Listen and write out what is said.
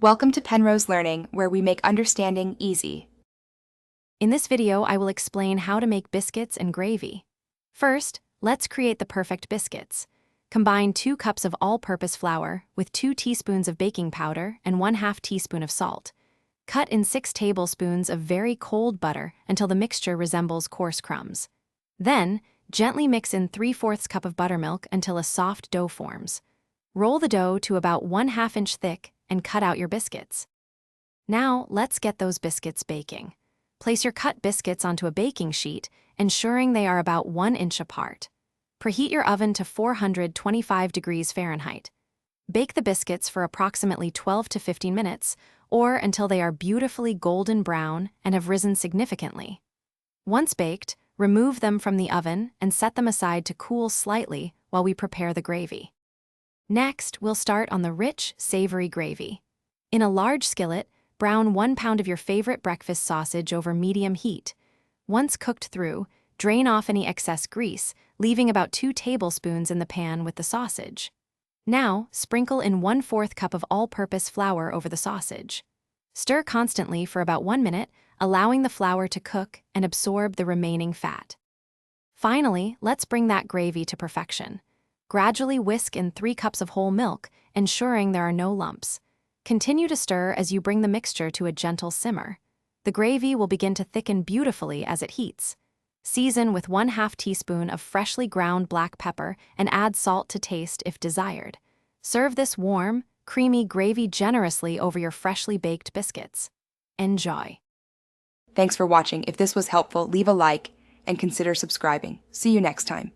Welcome to Penrose Learning, where we make understanding easy. In this video, I will explain how to make biscuits and gravy. First, let's create the perfect biscuits. Combine 2 cups of all-purpose flour with 2 teaspoons of baking powder and 1/2 teaspoon of salt. Cut in 6 tablespoons of very cold butter until the mixture resembles coarse crumbs. Then, gently mix in 3/4 cup of buttermilk until a soft dough forms. Roll the dough to about 1/2 inch thick and cut out your biscuits. Now, let's get those biscuits baking. Place your cut biscuits onto a baking sheet, ensuring they are about 1 inch apart. Preheat your oven to 425 degrees Fahrenheit. Bake the biscuits for approximately 12 to 15 minutes, or until they are beautifully golden brown and have risen significantly. Once baked, remove them from the oven and set them aside to cool slightly while we prepare the gravy. Next, we'll start on the rich, savory gravy. In a large skillet, brown 1 pound of your favorite breakfast sausage over medium heat. Once cooked through, drain off any excess grease, leaving about 2 tablespoons in the pan with the sausage. Now, sprinkle in 1/4 cup of all-purpose flour over the sausage. Stir constantly for about 1 minute, allowing the flour to cook and absorb the remaining fat. Finally, let's bring that gravy to perfection. Gradually whisk in 3 cups of whole milk, ensuring there are no lumps. Continue to stir as you bring the mixture to a gentle simmer. The gravy will begin to thicken beautifully as it heats. Season with 1/2 teaspoon of freshly ground black pepper and add salt to taste if desired. Serve this warm, creamy gravy generously over your freshly baked biscuits. Enjoy. Thanks for watching. If this was helpful, leave a like and consider subscribing. See you next time.